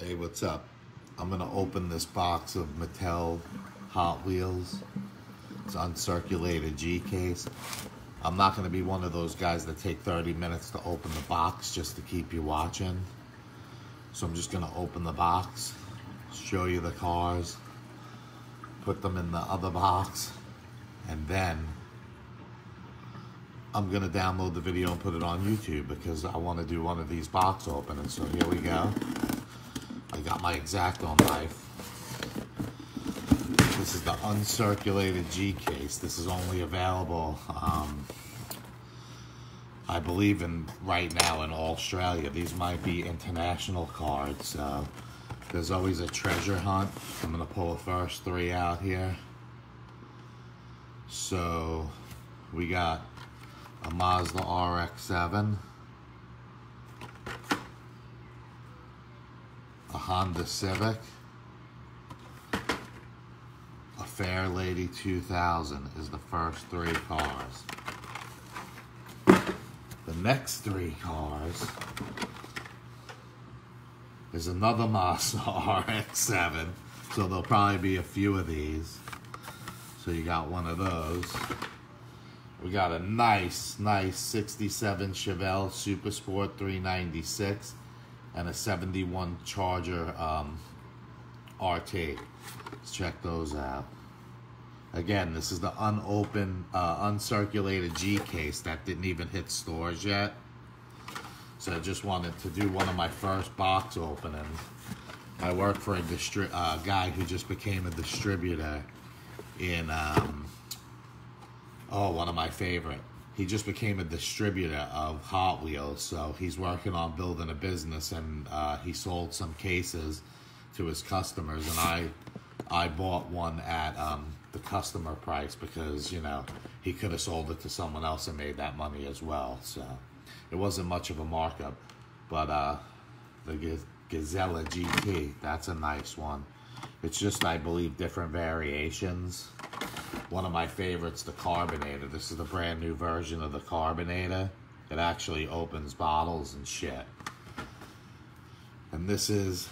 Hey, what's up? I'm gonna open this box of Mattel Hot Wheels. It's uncirculated G case. I'm not gonna be one of those guys that take 30 minutes to open the box just to keep you watching. So I'm just gonna open the box, show you the cars, put them in the other box, and then I'm gonna download the video and put it on YouTube because I wanna do one of these box openings. So here we go. I got my X-Acto knife. This is the uncirculated G case. This is only available, I believe, right now in Australia. These might be international cards. So there's always a treasure hunt. I'm gonna pull the first three out here. So we got a Mazda RX-7. A Honda Civic, a Fairlady 2000 is the first three cars. The next three cars is another Mazda RX-7, so there'll probably be a few of these. So you got one of those. We got a nice 67 Chevelle Super Sport 396. And a 71 Charger RT. Let's check those out. Again, this is the unopened, uncirculated G case that didn't even hit stores yet. So I just wanted to do one of my first box openings. I work for a guy who just became a distributor in, one of my favorite. He just became a distributor of Hot Wheels, so he's working on building a business, and he sold some cases to his customers, and I bought one at the customer price because, you know, he could have sold it to someone else and made that money as well. So it wasn't much of a markup, but the Gazella GT, that's a nice one. It's just, I believe, different variations. One of my favorites, the Carbonator. This is the brand new version of the Carbonator. It actually opens bottles and shit. And this is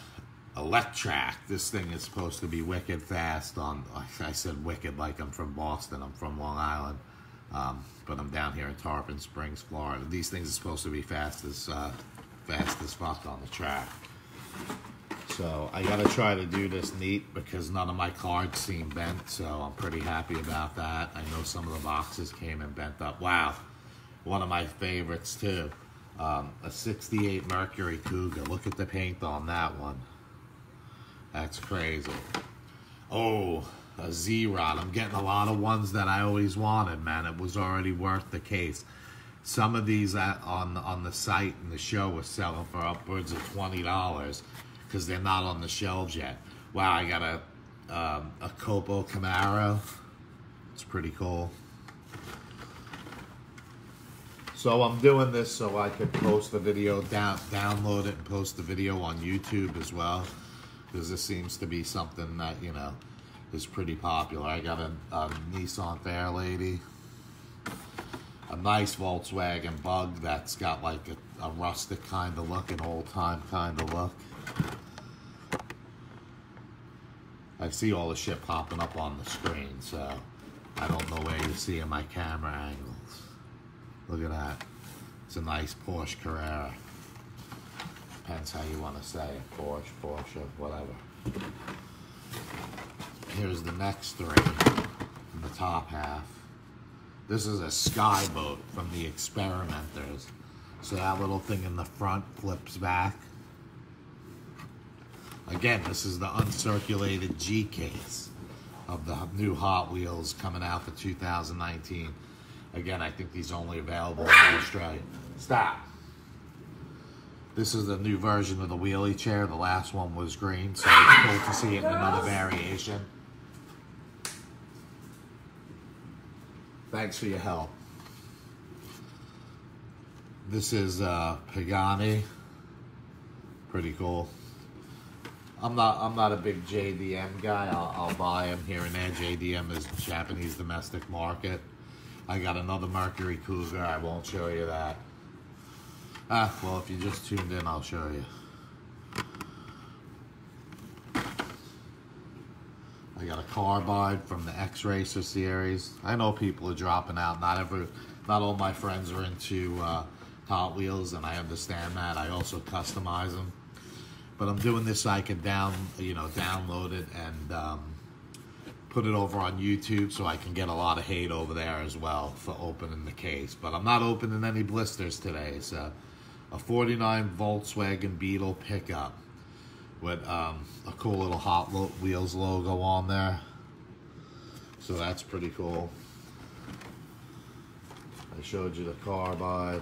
Electrac. This thing is supposed to be wicked fast on, I said wicked like I'm from Boston. I'm from Long Island. But I'm down here in Tarpon Springs, Florida. These things are supposed to be fast as fuck on the track. So I gotta try to do this neat because none of my cards seem bent, so I'm pretty happy about that. I know some of the boxes came in bent up. Wow, one of my favorites too. A 68 Mercury Cougar. Look at the paint on that one. That's crazy. Oh, a Z-Rod. I'm getting a lot of ones that I always wanted, man. It was already worth the case. Some of these on the site and the show was selling for upwards of $20. Because they're not on the shelves yet. Wow, I got a Copo Camaro. It's pretty cool. So I'm doing this so I could post the video, download it and post the video on YouTube as well. Because this seems to be something that, you know, is pretty popular. I got a Nissan Fairlady. A nice Volkswagen Bug that's got like a rustic kind of look, an old time kind of look. I see all the shit popping up on the screen, so I don't know where you see in my camera angles. Look at that. It's a nice Porsche Carrera. Depends how you want to say it. Porsche, whatever. Here's the next three in the top half. This is a Skyboat from the Experimenters. So that little thing in the front flips back. Again, this is the uncirculated G case of the new Hot Wheels coming out for 2019. Again, I think these are only available in Australia. Stop. This is the new version of the wheelie chair. The last one was green, so it's cool to see it in another variation. Thanks for your help. This is Pagani. Pretty cool. I'm not a big JDM guy. I'll buy them here and there. JDM is Japanese domestic market. I got another Mercury Cougar. I won't show you that. Well, if you just tuned in, I'll show you. I got a carbide from the X-Racer series. I know people are dropping out. Not all my friends are into Hot Wheels, and I understand that. I also customize them. But I'm doing this so I can download it and put it over on YouTube so I can get a lot of hate over there as well for opening the case. But I'm not opening any blisters today. It's a 49 Volkswagen Beetle pickup with a cool little Hot Wheels logo on there. So that's pretty cool. I showed you the carbide.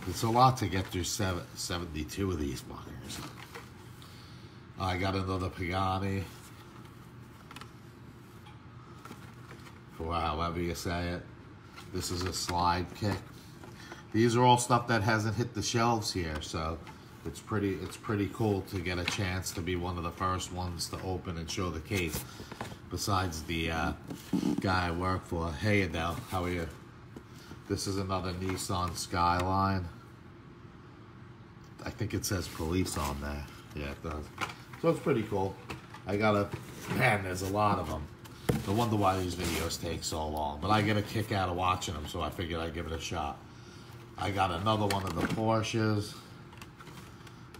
It's a lot to get through 72 of these fuckers. I got another Pagani. For however you say it. This is a slide kick. These are all stuff that hasn't hit the shelves here, so it's pretty cool to get a chance to be one of the first ones to open and show the case. Besides the guy I work for. Hey Adele, how are you? This is another Nissan Skyline. I think it says police on there. Yeah, it does. So it's pretty cool. Man, there's a lot of them. No wonder why these videos take so long. But I get a kick out of watching them, so I figured I'd give it a shot. I got another one of the Porsches.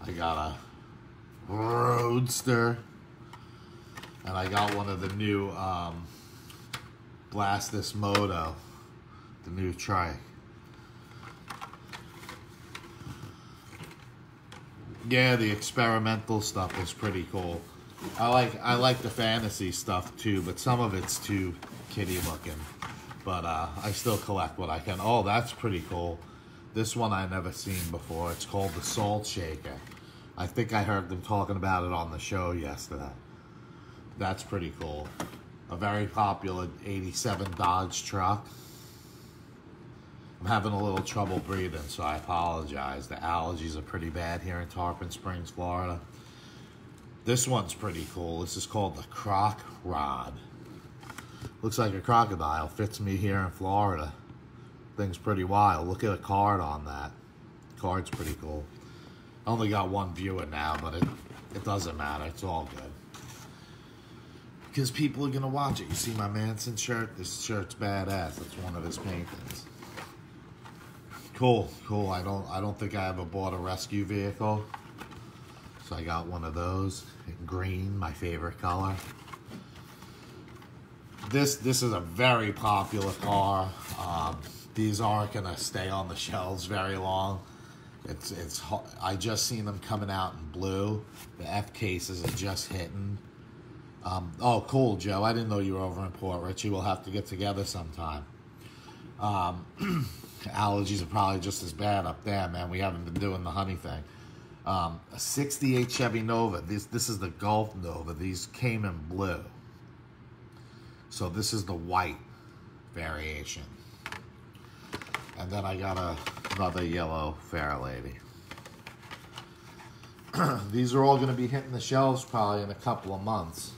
I got a Roadster. And I got one of the new Blastus Moto. The new trike. Yeah, the experimental stuff is pretty cool. I like the fantasy stuff too, but some of it's too kiddie looking. But I still collect what I can. Oh, that's pretty cool. This one I never seen before. It's called the Salt Shaker. I think I heard them talking about it on the show yesterday. That's pretty cool. A very popular 87 Dodge truck. I'm having a little trouble breathing, so I apologize. The allergies are pretty bad here in Tarpon Springs, Florida. This one's pretty cool. This is called the Croc Rod. Looks like a crocodile. Fits me here in Florida. Thing's pretty wild. Look at a card on that. Card's pretty cool. I only got one viewer now, but it doesn't matter. It's all good. Because people are going to watch it. You see my Manson shirt? This shirt's badass. That's one of his paintings. Cool, cool. I don't think I ever bought a rescue vehicle. So I got one of those. In green, my favorite color. This is a very popular car. These aren't gonna stay on the shelves very long. I just seen them coming out in blue. The F cases are just hitting. Oh, cool, Joe. I didn't know you were over in Port Richey. We'll have to get together sometime. Allergies are probably just as bad up there, man. We haven't been doing the honey thing. A 68 Chevy Nova. This is the Golf Nova. These came in blue. So this is the white variation. And then I got another yellow Fairlady. These are all going to be hitting the shelves probably in a couple of months.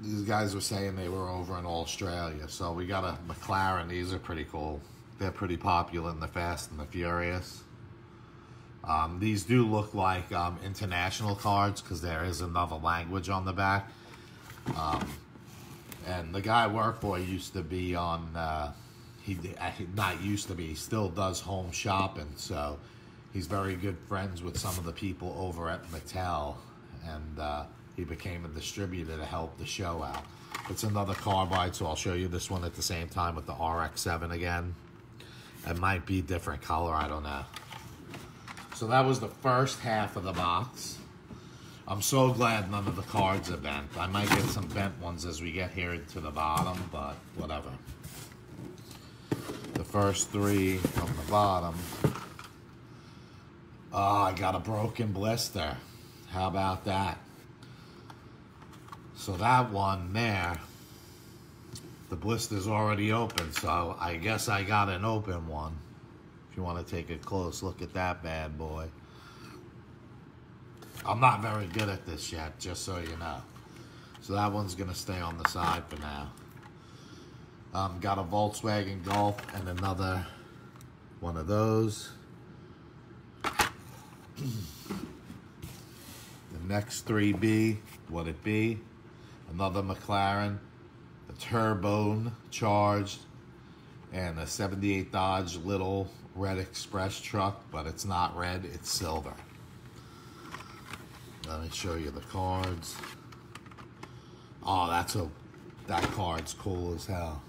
These guys were saying they were over in Australia. So we got a McLaren. These are pretty cool. They're pretty popular in the Fast and the Furious. These do look like international cards because there is another language on the back. And the guy I work for used to be on, he still does home shopping. So he's very good friends with some of the people over at Mattel. And he became a distributor to help the show out. It's another carbide, so I'll show you this one at the same time with the RX-7 again. It might be different color, I don't know. So that was the first half of the box. I'm so glad none of the cards are bent. I might get some bent ones as we get here to the bottom, but whatever. The first three from the bottom. Oh, I got a broken blister. How about that? So that one there, the blister's already open, so I guess I got an open one. If you want to take a close look at that bad boy. I'm not very good at this yet, just so you know. So that one's going to stay on the side for now. Got a Volkswagen Golf and another one of those. The next 3B, would it be? Another McLaren, a turbone charged, and a 78 Dodge little red express truck, but it's not red, it's silver. Let me show you the cards. Oh, that card's cool as hell.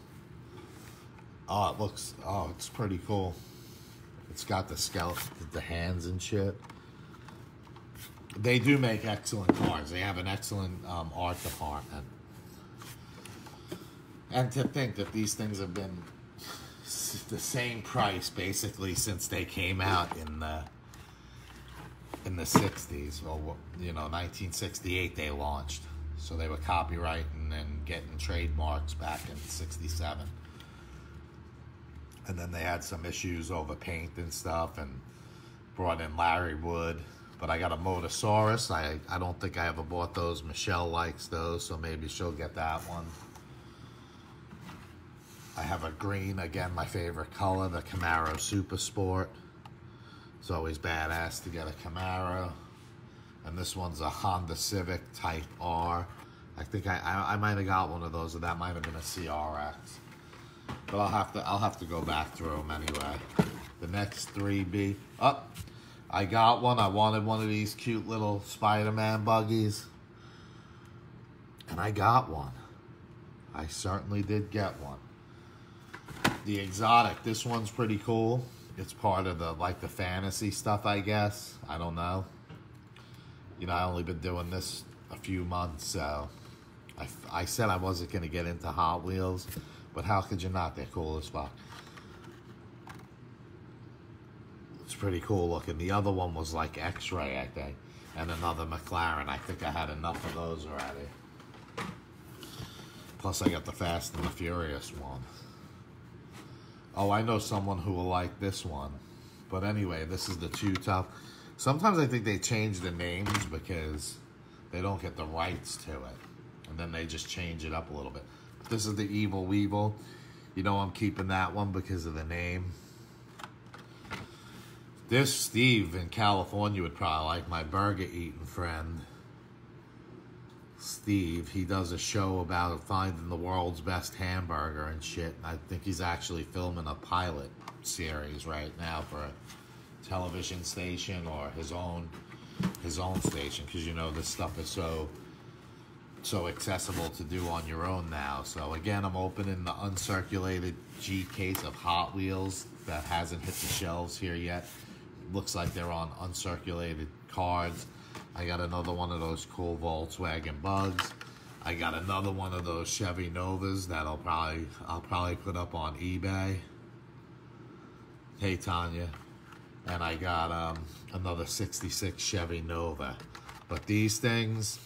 Oh, it's pretty cool. It's got the skeleton, the hands and shit. They do make excellent cards. They have an excellent art department. And to think that these things have been the same price basically since they came out in the 60s. Well, 1968 they launched. So they were copyrighting and getting trademarks back in 67. And then they had some issues over paint and stuff and brought in Larry Wood. But I got a Motosaurus. I don't think I ever bought those. Michelle likes those, so maybe she'll get that one. I have a green, again, my favorite color, the Camaro Super Sport. It's always badass to get a Camaro. And this one's a Honda Civic Type R. I think I might have got one of those, or that might have been a CRX. But I'll have to go back through them anyway. The next 3B. Oh, I got one. I wanted one of these cute little Spider-Man buggies. And I got one. I certainly did get one. The exotic. This one's pretty cool. It's part of the fantasy stuff, I guess. I don't know. I only been doing this a few months, so I said I wasn't going to get into Hot Wheels, but how could you not? They're cool as fuck. It's pretty cool looking. The other one was like X-Ray, I think, and another McLaren. I think I had enough of those already. Plus, I got the Fast and the Furious one. Oh, I know someone who will like this one. But anyway, this is the Too Tough. Sometimes I think they change the names because they don't get the rights to it. And then they just change it up a little bit. This is the Evil Weevil. I'm keeping that one because of the name. This Steve in California would probably like, my burger eating friend. Steve, he does a show about finding the world's best hamburger and shit. I think he's actually filming a pilot series right now for a television station or his own station, because this stuff is so accessible to do on your own now. So again, I'm opening the uncirculated G case of Hot Wheels that hasn't hit the shelves here yet. Looks like they're on uncirculated cards. I got another one of those cool Volkswagen Bugs. I got another one of those Chevy Novas that I'll probably put up on eBay. Hey Tanya. And I got another 66 Chevy Nova. But these things,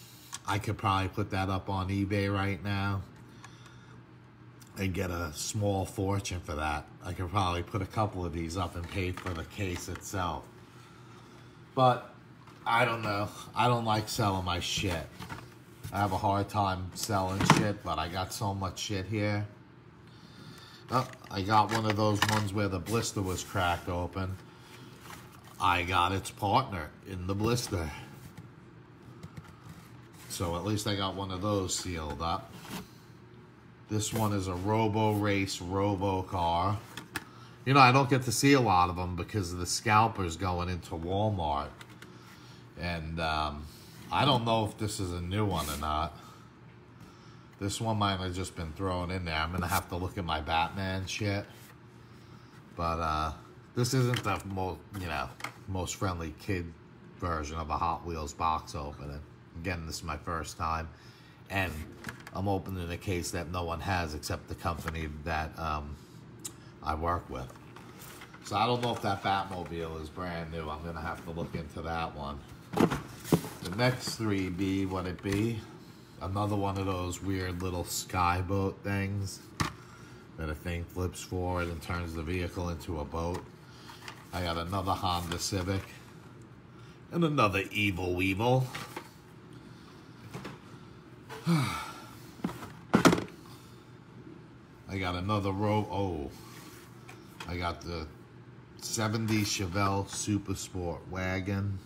I could probably put that up on eBay right now and get a small fortune for that. I could probably put a couple of these up and pay for the case itself. But I don't know. I don't like selling my shit. I have a hard time selling shit, but I got so much shit here. Oh, I got one of those ones where the blister was cracked open. I got its partner in the blister. So at least I got one of those sealed up. This one is a Robo Race Robo car. I don't get to see a lot of them because of the scalpers going into Walmart. And I don't know if this is a new one or not. This one might have just been thrown in there. I'm going to have to look at my Batman shit. But this isn't the most friendly kid version of a Hot Wheels box opening. Again, this is my first time. And I'm opening a case that no one has except the company that I work with. So I don't know if that Batmobile is brand new. I'm going to have to look into that one. The next 3B, would it be? Another one of those weird little skyboat things that a thing flips forward and turns the vehicle into a boat. I got another Honda Civic and another Evil Weevil. I got another I got the 70 Chevelle Super Sport wagon.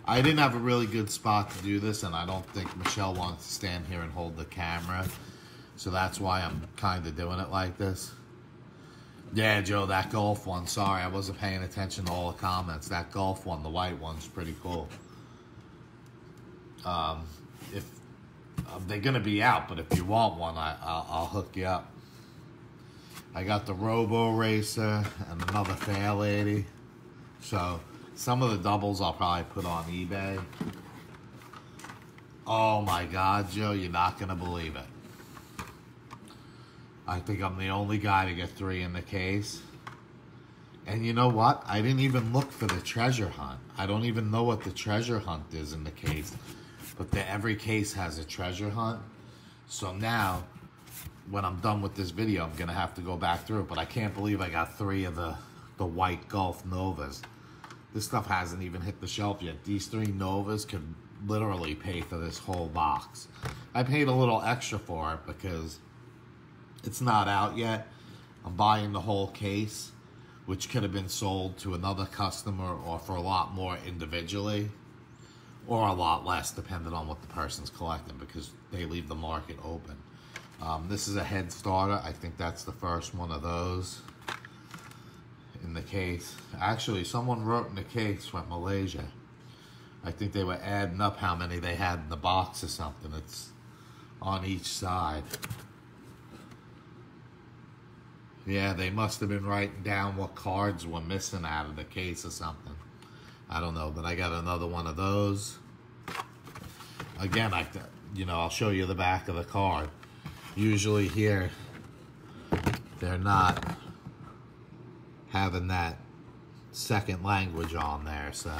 I didn't have a really good spot to do this, and I don't think Michelle wants to stand here and hold the camera. So that's why I'm kind of doing it like this. Yeah, Joe, that golf one. Sorry, I wasn't paying attention to all the comments. That golf one, the white one's pretty cool. If they're going to be out, but if you want one, I'll hook you up. I got the Robo Racer and another Fair Lady. So some of the doubles I'll probably put on eBay. Oh my God, Joe, you're not going to believe it. I think I'm the only guy to get 3 in the case. And you know what? I didn't even look for the treasure hunt. I don't even know what the treasure hunt is in the case. But every case has a treasure hunt. So now, when I'm done with this video, I'm going to have to go back through it. But I can't believe I got 3 of the white Golf Novas. This stuff hasn't even hit the shelf yet. These 3 Novas could literally pay for this whole box. I paid a little extra for it because it's not out yet. I'm buying the whole case, which could have been sold to another customer or for a lot more individually. Or a lot less, depending on what the person's collecting, because they leave the market open. This is a head starter. I think that's the first one of those in the case. Actually, someone wrote in the case from Malaysia. I think they were adding up how many they had in the box or something. It's on each side. Yeah, they must have been writing down what cards were missing out of the case or something. I don't know, but I got another one of those. Again, I'll show you the back of the card. Usually here, they're not having that second language on there, so.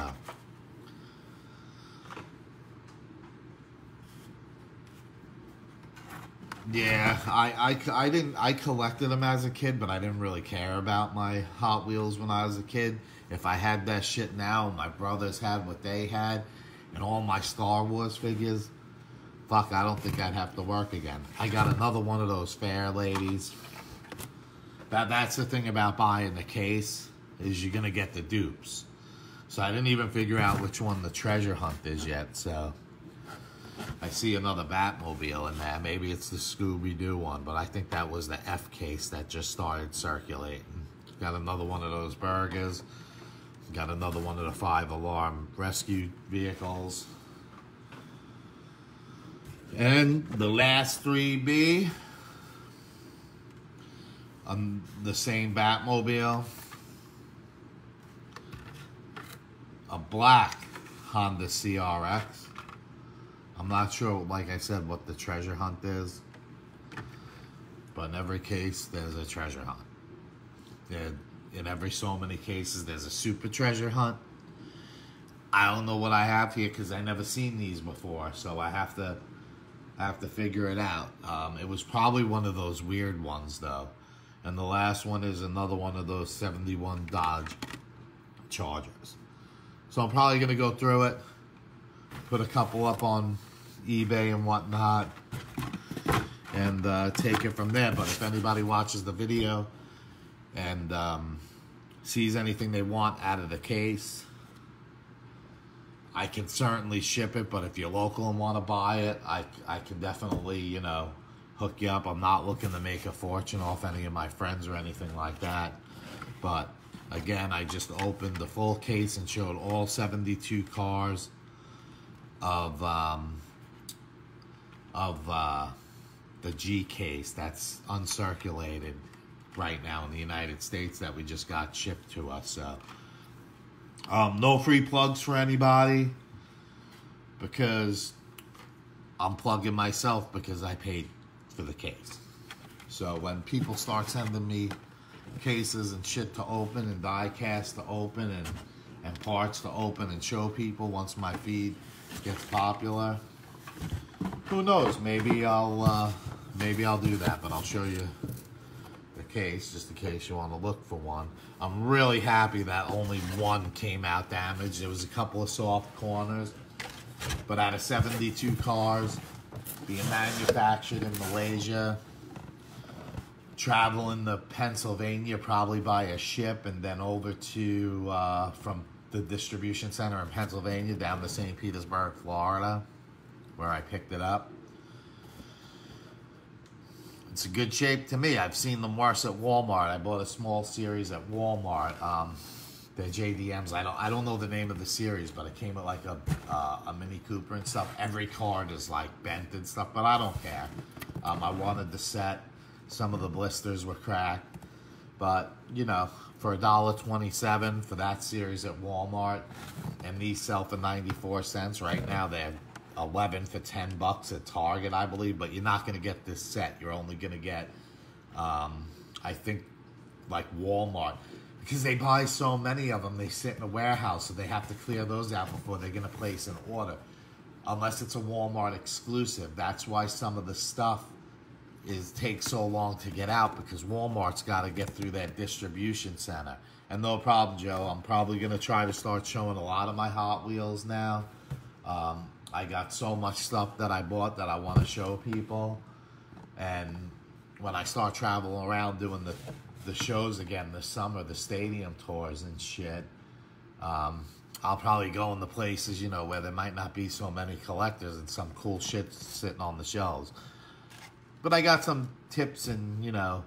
Yeah, I collected them as a kid, but I didn't really care about my Hot Wheels when I was a kid. If I had that shit now, my brothers had what they had, and all my Star Wars figures, fuck, I don't think I'd have to work again. I got another one of those Fair Ladies. That's the thing about buying the case, is you're gonna get the dupes. So I didn't even figure out which one the treasure hunt is yet, so. I see another Batmobile in there. Maybe it's the Scooby-Doo one, but I think that was the F case that just started circulating. Got another one of those burgers. Got another one of the 5-alarm rescue vehicles. And the last 3B, the same Batmobile. A black Honda CRX. I'm not sure, like I said, what the treasure hunt is. But in every case, there's a treasure hunt. In every so many cases, there's a super treasure hunt. I don't know what I have here because I never seen these before, so I have to figure it out. It was probably one of those weird ones though, and the last one is another one of those 71 Dodge Chargers. So I'm probably gonna go through it, put a couple up on eBay and whatnot, and take it from there. But if anybody watches the video and sees anything they want out of the case, I can certainly ship it. But if you're local and want to buy it, I can definitely, hook you up. I'm not looking to make a fortune off any of my friends or anything like that. But again, I just opened the full case and showed all 72 cars of the G case that's uncirculated right now in the United States that we just got shipped to us. So no free plugs for anybody, because I'm plugging myself because I paid for the case. So when people start sending me cases and shit to open and die cast to open and parts to open and show people once my feed gets popular, who knows, maybe I'll do that. But I'll show you the case just in case you want to look for one. I'm really happy that only one came out damaged. There was a couple of soft corners, but out of 72 cars being manufactured in Malaysia, traveling to Pennsylvania probably by a ship, and then over to from the distribution center in Pennsylvania down to St. Petersburg, Florida, where I picked it up. It's in good shape to me. I've seen them worse at Walmart. I bought a small series at Walmart. They're JDMs. I don't know the name of the series, but it came with like a Mini Cooper and stuff. Every card is like bent and stuff, but I don't care. I wanted the set. Some of the blisters were cracked, but you know, for $1.27 for that series at Walmart, and these sell for 94 cents right now. They're 11 for $10 at Target, I believe, but you're not going to get this set. You're only going to get, I think, like Walmart, because they buy so many of them. They sit in a warehouse, so they have to clear those out before they're going to place an order, unless it's a Walmart exclusive. That's why some of the stuff takes so long to get out, because Walmart's got to get through their distribution center. And no problem, Joe. I'm probably going to try to start showing a lot of my Hot Wheels now. I got so much stuff that I bought that I want to show people. And when I start traveling around doing the shows again this summer, the stadium tours and shit, I'll probably go in the places, you know, where there might not be so many collectors and some cool shit sitting on the shelves. But I got some tips and, you know,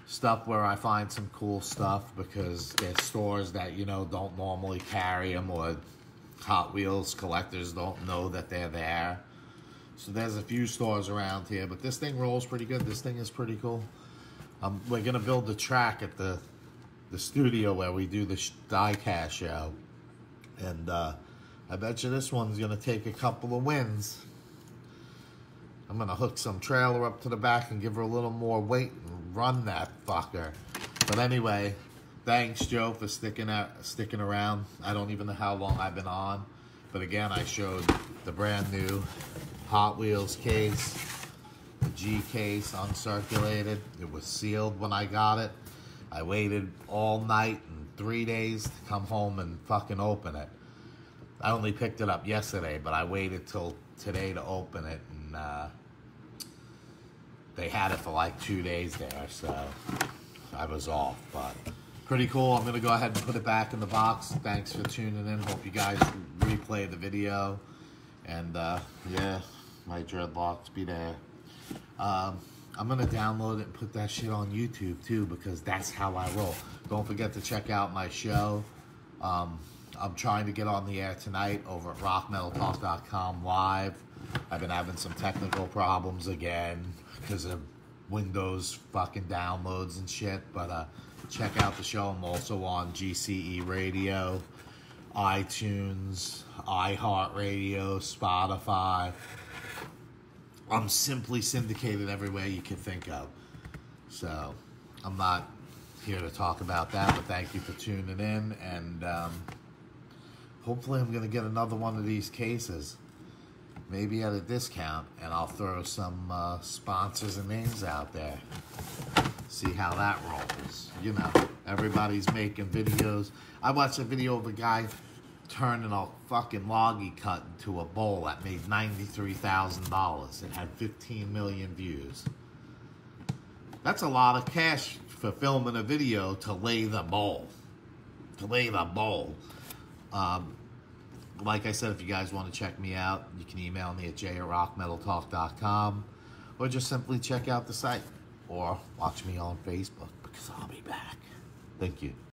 stuff where I find some cool stuff, because there's stores that, you know, don't normally carry them, or Hot Wheels collectors don't know that they're there. So there's a few stores around here, but this thing rolls pretty good. This thing is pretty cool. We're going to build the track at the studio where we do the die-cast show. And I bet you this one's going to take a couple of wins. I'm going to hook some trailer up to the back and give her a little more weight and run that fucker. But anyway, thanks, Joe, for sticking around. I don't even know how long I've been on. But again, I showed the brand new Hot Wheels case, the G case, uncirculated. It was sealed when I got it. I waited all night and 3 days to come home and fucking open it. I only picked it up yesterday, but I waited till today to open it. And they had it for like 2 days there, so I was off. But pretty cool. I'm going to go ahead and put it back in the box. Thanks for tuning in. Hope you guys replay the video. And yeah, my dreadlocks be there. I'm going to download it and put that shit on YouTube too, because that's how I roll. Don't forget to check out my show. I'm trying to get on the air tonight over at rockmetaltalk.com live. I've been having some technical problems again because of Windows fucking downloads and shit. But check out the show. I'm also on GCE Radio, iTunes, iHeartRadio, Spotify. I'm simply syndicated everywhere you can think of. So I'm not here to talk about that, but thank you for tuning in. And hopefully I'm going to get another one of these cases, maybe at a discount, and I'll throw some sponsors and names out there. See how that rolls. You know, everybody's making videos. I watched a video of a guy turning a fucking loggy cut into a bowl that made $93,000. It had 15 million views. That's a lot of cash for filming a video to lay the bowl. Like I said, if you guys want to check me out, you can email me at j@rockmetaltalk.com, or just simply check out the site, or watch me on Facebook, because I'll be back. Thank you.